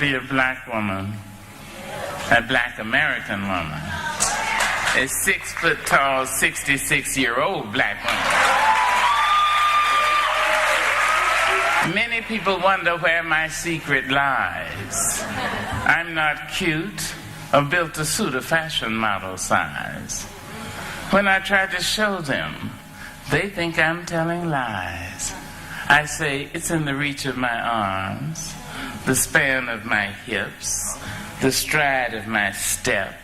be a black woman, a black American woman, a 6 foot tall, 66-year-old black woman. Many people wonder where my secret lies. I'm not cute or built to suit a fashion model size. When I try to show them, they think I'm telling lies. I say it's in the reach of my arms, the span of my hips, the stride of my step,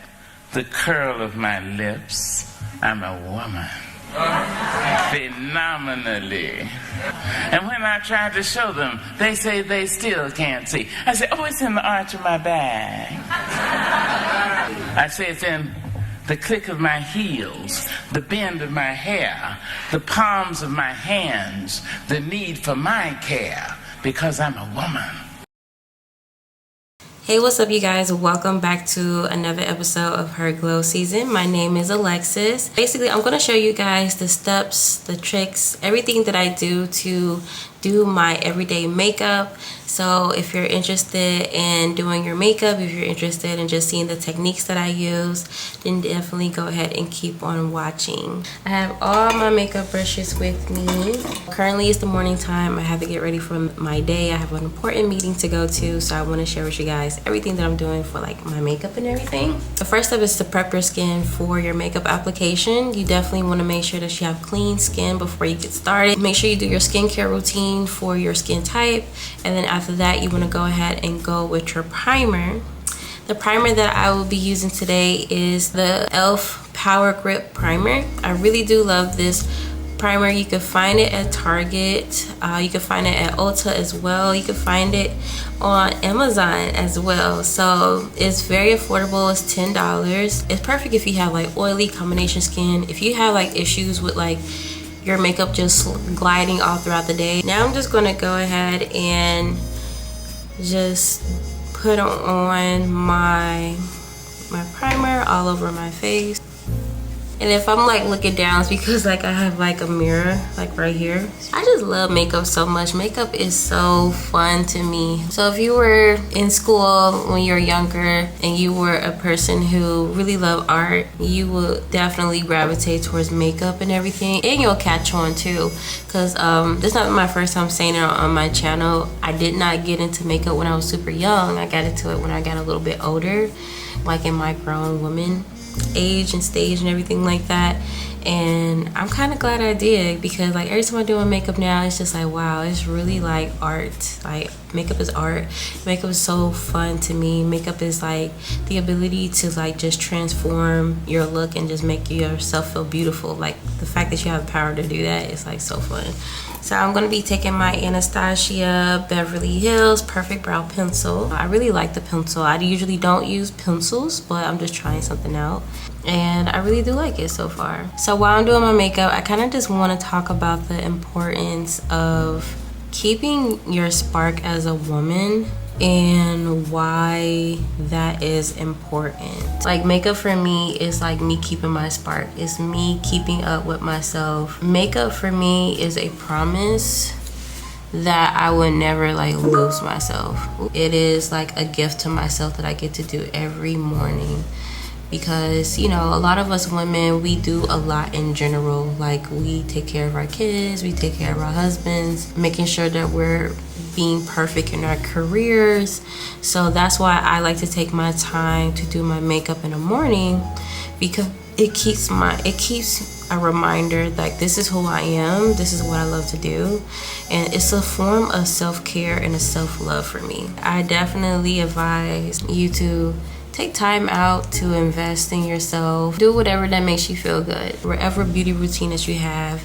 the curl of my lips. I'm a woman. Phenomenally. And when I try to show them, they say they still can't see. I say, oh, it's in the arch of my back. I say it's in the click of my heels, the bend of my hair, the palms of my hands, the need for my care, because I'm a woman. Hey, what's up, you guys? Welcome back to another episode of Her Glow Season. My name is Alexis. Basically, I'm going to show you guys the steps, the tricks, everything that I do to do my everyday makeup. So if you're interested in doing your makeup, if you're interested in just seeing the techniques that I use, then definitely go ahead and keep on watching. I have all my makeup brushes with me. Currently it's the morning time. I have to get ready for my day. I have an important meeting to go to, so I want to share with you guys everything that I'm doing for like my makeup and everything. The first step is to prep your skin for your makeup application. You definitely want to make sure that you have clean skin before you get started. Make sure you do your skincare routine for your skin type, and then after that you want to go ahead and go with your primer. The primer that I will be using today is the e.l.f. Power Grip Primer. I really do love this primer. You can find it at Target, you can find it at Ulta as well, you can find it on Amazon as well. So it's very affordable. It's $10. It's perfect if you have like oily combination skin, if you have like issues with like your makeup just gliding all throughout the day. Now I'm just gonna go ahead and just put on my primer all over my face. And if I'm like looking down, it's because like I have like a mirror like right here. I just love makeup so much. Makeup is so fun to me. So if you were in school when you were younger and you were a person who really loved art, you will definitely gravitate towards makeup and everything. And you'll catch on too, because this is not my first time saying it on my channel. I did not get into makeup when I was super young. I got into it when I got a little bit older, like in my grown woman age and stage and everything like that. And I'm kind of glad I did, because like every time I do my makeup now, it's just like, wow, it's really like art. Like makeup is art. Makeup is so fun to me. Makeup is like the ability to like just transform your look and just make yourself feel beautiful. Like the fact that you have the power to do that is like so fun. So I'm going to be taking my Anastasia Beverly Hills Perfect Brow Pencil. I really like the pencil. I usually don't use pencils, but I'm just trying something out. And I really do like it so far. So while I'm doing my makeup, I kind of just want to talk about the importance of keeping your spark as a woman and why that is important. Like makeup for me is like me keeping my spark. It's me keeping up with myself. Makeup for me is a promise that I would never like lose myself. It is like a gift to myself that I get to do every morning. Because, you know, a lot of us women, we do a lot in general. Like we take care of our kids, we take care of our husbands, making sure that we're being perfect in our careers. So that's why I like to take my time to do my makeup in the morning, because it keeps a reminder like this is who I am, this is what I love to do, and it's a form of self-care and a self-love for me. I definitely advise you to take time out to invest in yourself. Do whatever that makes you feel good. Whatever beauty routine that you have,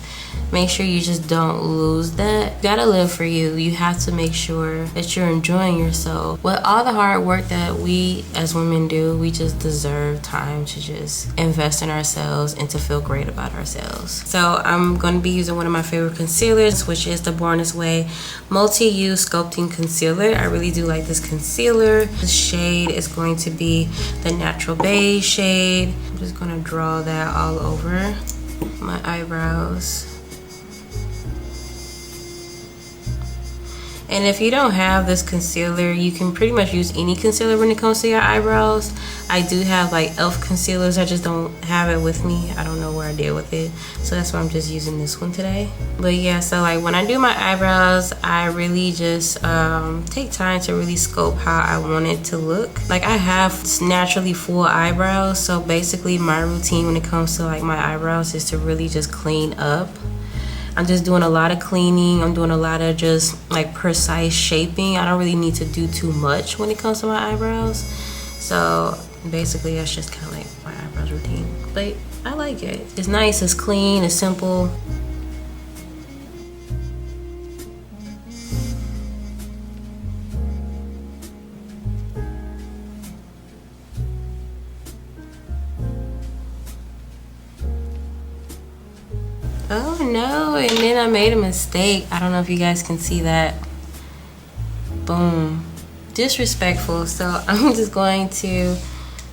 make sure you just don't lose that. You gotta live for you. You have to make sure that you're enjoying yourself. With all the hard work that we as women do, we just deserve time to just invest in ourselves and to feel great about ourselves. So I'm gonna be using one of my favorite concealers, which is the Born This Way Multi-Use Sculpting Concealer. I really do like this concealer. The shade is going to be the Natural Beige shade. I'm just gonna draw that all over my eyebrows. And if you don't have this concealer, you can pretty much use any concealer when it comes to your eyebrows. I do have like e.l.f. concealers, I just don't have it with me. I don't know where I did with it, so that's why I'm just using this one today. But yeah, so like when I do my eyebrows, I really just take time to really scope how I want it to look. Like I have naturally full eyebrows, so basically my routine when it comes to like my eyebrows is to really just clean up. I'm just doing a lot of cleaning. I'm doing a lot of just like precise shaping. I don't really need to do too much when it comes to my eyebrows. So basically that's just kind of like my eyebrows routine. But I like it. It's nice, it's clean, it's simple. Oh no, and then I made a mistake. I don't know if you guys can see that. Boom. Disrespectful. So I'm just going to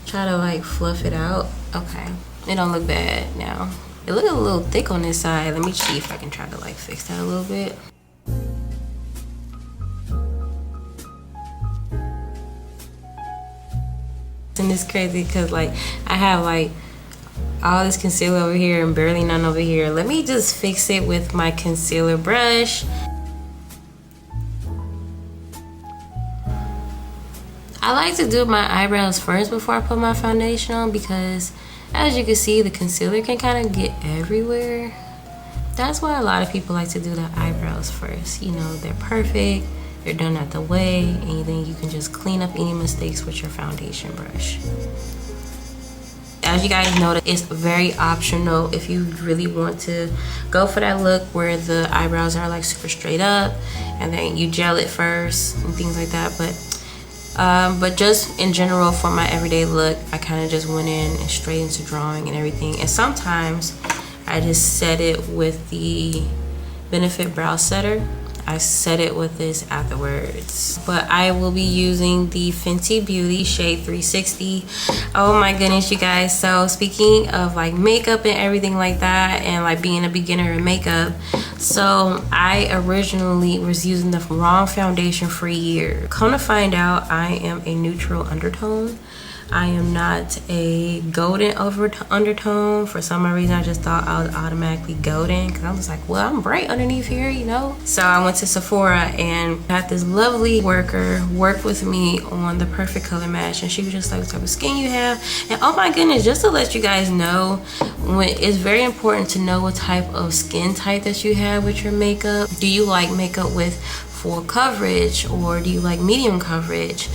try to like fluff it out. Okay, it don't look bad now. It looked a little thick on this side. Let me see if I can try to like fix that a little bit. And it's crazy because like I have like all this concealer over here and barely none over here. Let me just fix it with my concealer brush. I like to do my eyebrows first before I put my foundation on because as you can see, the concealer can kind of get everywhere. That's why a lot of people like to do the eyebrows first. You know, they're perfect, they're done out the way, and then you can just clean up any mistakes with your foundation brush. As you guys know, it's very optional if you really want to go for that look where the eyebrows are like super straight up and then you gel it first and things like that. But just in general for my everyday look, I kind of just went in and straight into drawing and everything. And sometimes I just set it with the Benefit Brow Setter. I set it with this afterwards. But I will be using the Fenty Beauty shade 360. Oh my goodness, you guys. So speaking of like makeup and everything like that, and like being a beginner in makeup, so I originally was using the wrong foundation for a year. Come to find out, I am a neutral undertone. I am not a golden undertone. For some reason, I just thought I was automatically golden because I was like, well, I'm bright underneath here, you know? So I went to Sephora and had this lovely worker work with me on the perfect color match. And she was just like, what type of skin you have? And oh my goodness, just to let you guys know, it's very important to know what type of skin type that you have with your makeup. Do you like makeup with full coverage or do you like medium coverage?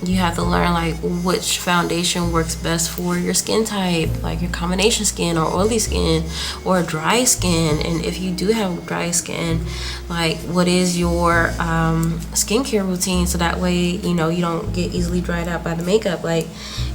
You have to learn like which foundation works best for your skin type, like your combination skin or oily skin or dry skin. And if you do have dry skin, like what is your skincare routine, so that way you know you don't get easily dried out by the makeup. Like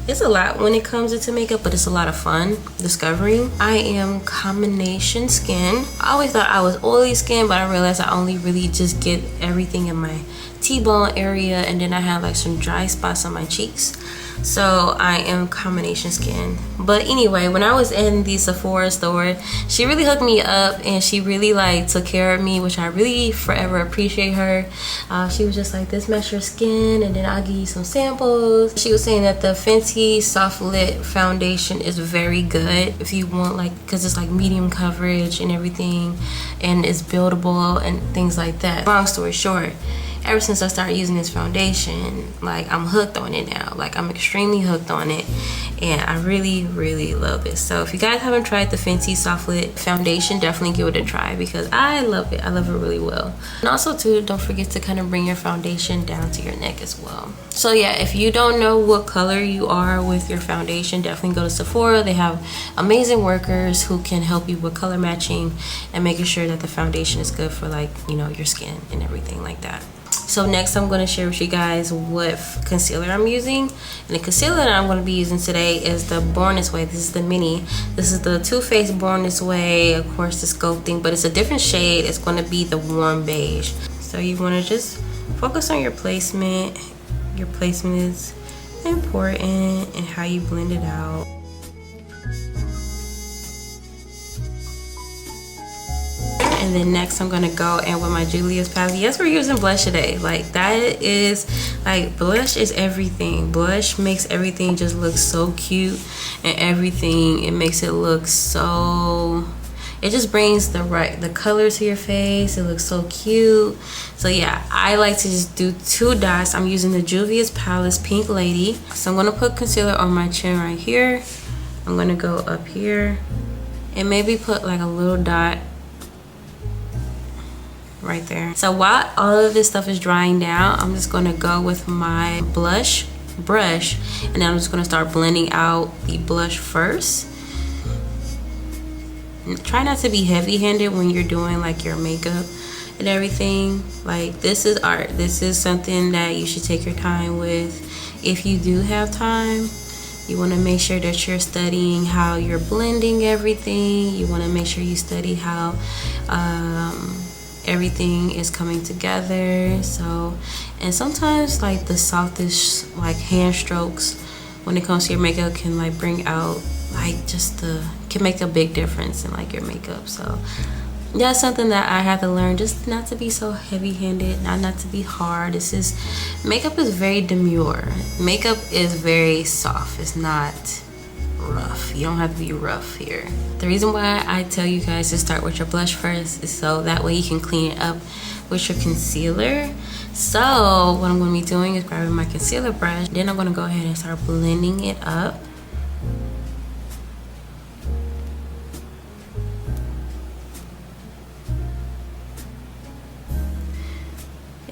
it's a lot when it comes into makeup, but it's a lot of fun discovering. I am combination skin. I always thought I was oily skin, but I realized I only really just get everything in my T-bone area, and then I have like some dry spots on my cheeks. So I am combination skin. But anyway, when I was in the Sephora store, she really hooked me up and she really like took care of me, which I really forever appreciate her. She was just like, this matches your skin and then I'll give you some samples. She was saying that the Fenty Soft Lit foundation is very good if you want, like, because it's like medium coverage and everything, and it's buildable and things like that. Long story short, ever since I started using this foundation, like I'm hooked on it now. Like I'm extremely hooked on it, and I really love it. So if you guys haven't tried the Fenty Soft Lit foundation, definitely give it a try because I love it. I love it really well. And also too, don't forget to kind of bring your foundation down to your neck as well. So yeah, if you don't know what color you are with your foundation, definitely go to Sephora. They have amazing workers who can help you with color matching and making sure that the foundation is good for, like, you know, your skin and everything like that. So next I'm going to share with you guys what concealer I'm using. And the concealer that I'm going to be using today is the Born This Way. This is the mini. This is the Too Faced Born This Way. Of course, the sculpting, but it's a different shade. It's going to be the warm beige. So you want to just focus on your placement. Your placement is important and how you blend it out. And then next I'm gonna go in with my Julia's palette. Yes, we're using blush today. Like, that is, like, blush is everything. Blush makes everything just look so cute, and everything, it makes it look so, it just brings the color to your face. It looks so cute. So yeah, I like to just do 2 dots. I'm using the Juvia's Palace Pink Lady. So I'm gonna put concealer on my chin right here. I'm gonna go up here and maybe put like a little dot right there. So while all of this stuff is drying down, I'm just gonna go with my blush brush, and then I'm just gonna start blending out the blush first. Try not to be heavy-handed when you're doing like your makeup and everything. Like, this is art. This is something that you should take your time with. If you do have time, you want to make sure that you're studying how you're blending everything. You want to make sure you study how everything is coming together. So, and sometimes like the softest like hand strokes when it comes to your makeup can like bring out like can make a big difference in like your makeup. So that's something that I had to learn, just not to be so heavy-handed, not to be hard. Makeup is very demure. Makeup is very soft. It's not rough. You don't have to be rough here. The reason why I tell you guys to start with your blush first is so that way you can clean it up with your concealer. So what I'm going to be doing is grabbing my concealer brush. Then I'm going to go ahead and start blending it up.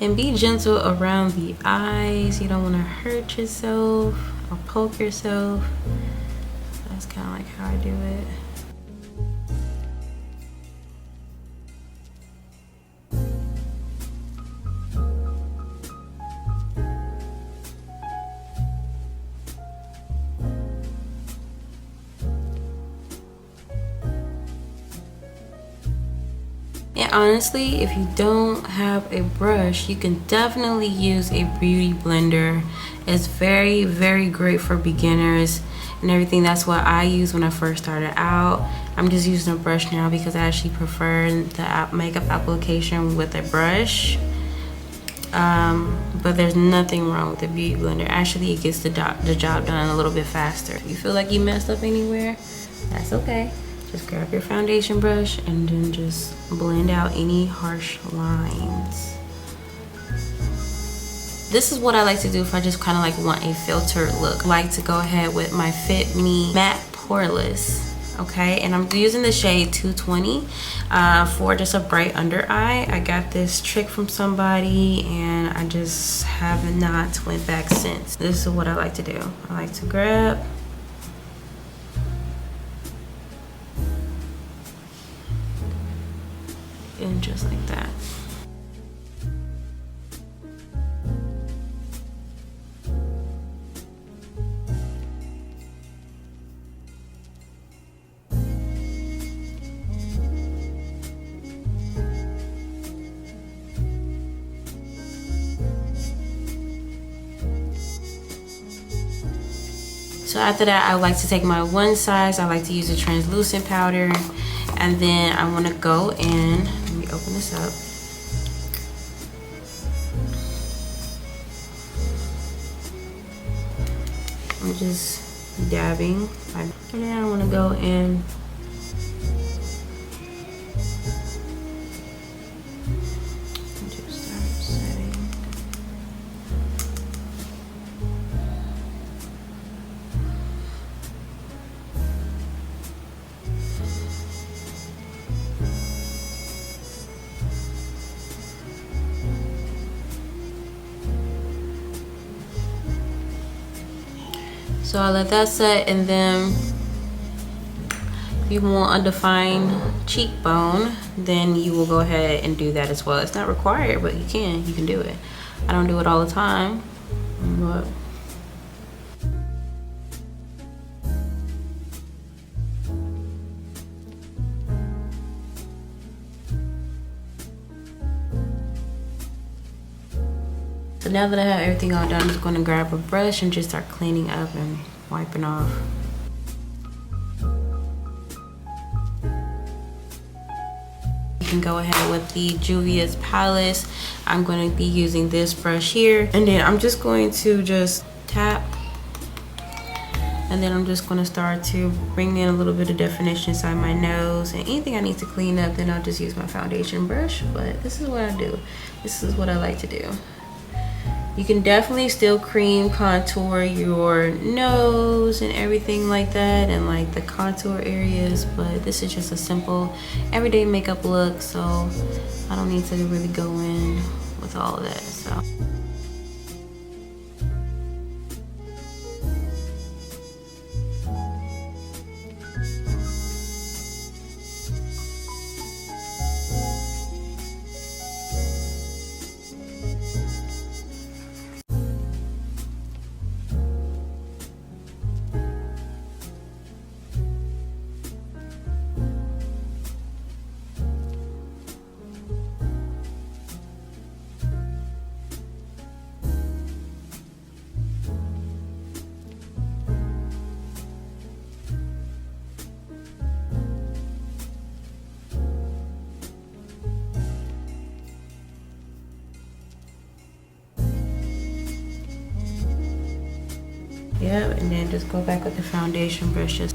And be gentle around the eyes. You don't want to hurt yourself or poke yourself. That's kind of like how I do it. And honestly, if you don't have a brush, you can definitely use a beauty blender. It's very, very great for beginners and everything. That's what I used when I first started out. I'm just using a brush now because I actually prefer the makeup application with a brush. But there's nothing wrong with the beauty blender. Actually, it gets the job done a little bit faster. If you feel like you messed up anywhere, that's okay. Just grab your foundation brush and then just blend out any harsh lines. This is what I like to do if I just kind of like want a filtered look. I like to go ahead with my Fit Me Matte Poreless. Okay, and I'm using the shade 220 for just a bright under eye. I got this trick from somebody and I just have not went back since. This is what I like to do. I like to grab and just like that. So after that, I like to take my one size. I like to use a translucent powder, and then I want to go in. Let me open this up. I'm just dabbing, and then I want to go in. So I let that set, and then if you want a defined cheekbone, then you will go ahead and do that as well. It's not required, but you can do it. I don't do it all the time, but so now that I have everything all done, I'm just going to grab a brush and just start cleaning up and wiping off. can go ahead with the Juvia's Palace. I'm going to be using this brush here, and then I'm just going to just tap, and then I'm just going to start to bring in a little bit of definition inside my nose, and anything I need to clean up, then I'll just use my foundation brush. But this is what I do. This is what I like to do. You can definitely still cream contour your nose and everything like that, and like the contour areas, but this is just a simple everyday makeup look, so I don't need to really go in with all of that. So yeah, and then just go back with the foundation brushes.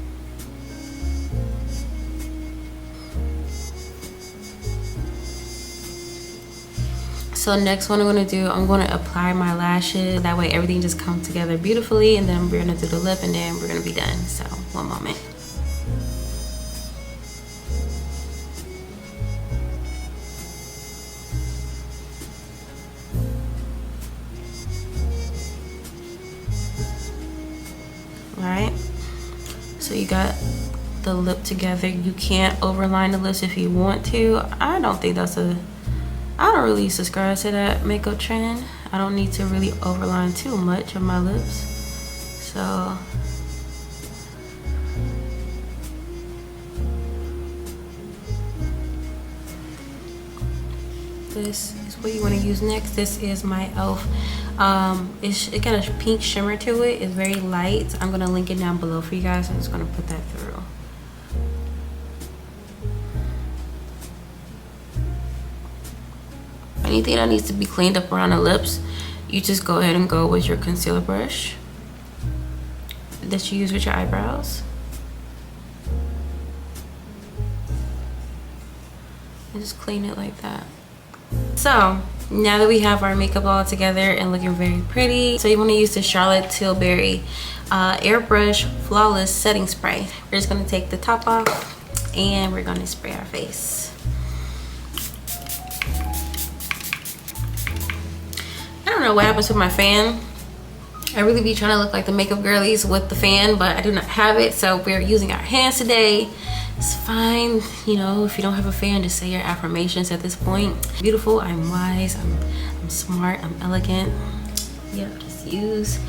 So next what I'm going to do, I'm going to apply my lashes. That way everything just comes together beautifully, and then we're going to do the lip, and then we're going to be done. So one moment. Alright, so you got the lip together. You can't overline the lips if you want to. I don't think that's I don't really subscribe to that makeup trend. I don't need to really overline too much of my lips. So this is what you want to use next. This is my e.l.f. It got a pink shimmer to it. It's very light. I'm gonna link it down below for you guys. I'm just gonna put that through. Anything that needs to be cleaned up around the lips, you just go ahead and go with your concealer brush that you use with your eyebrows. And just clean it like that. So now that we have our makeup all together and looking very pretty, so you want to use the Charlotte Tilbury Airbrush Flawless Setting Spray. We're just going to take the top off and we're going to spray our face. I don't know what happens with my fan. I really be trying to look like the makeup girlies with the fan, but I do not have it, so we're using our hands today. It's fine, you know, if you don't have a fan, just say your affirmations at this point. Beautiful, I'm wise, I'm smart, I'm elegant. Yep, just use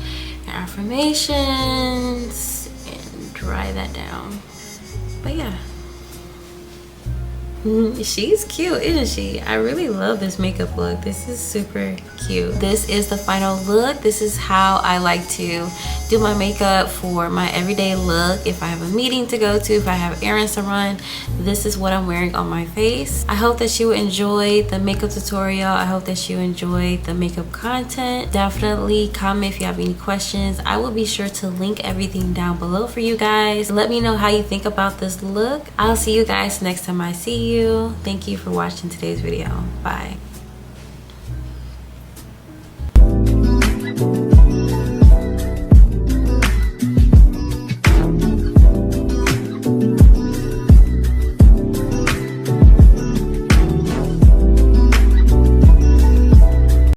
your affirmations and dry that down. But yeah. She's cute, isn't she? I really love this makeup look. This is super cute. This is the final look. This is how I like to do my makeup for my everyday look. If I have a meeting to go to, if I have errands to run, this is what I'm wearing on my face. I hope that you enjoyed the makeup tutorial. I hope that you enjoyed the makeup content. Definitely comment if you have any questions. I will be sure to link everything down below for you guys. Let me know how you think about this look. I'll see you guys next time I see you. Thank you for watching today's video. Bye.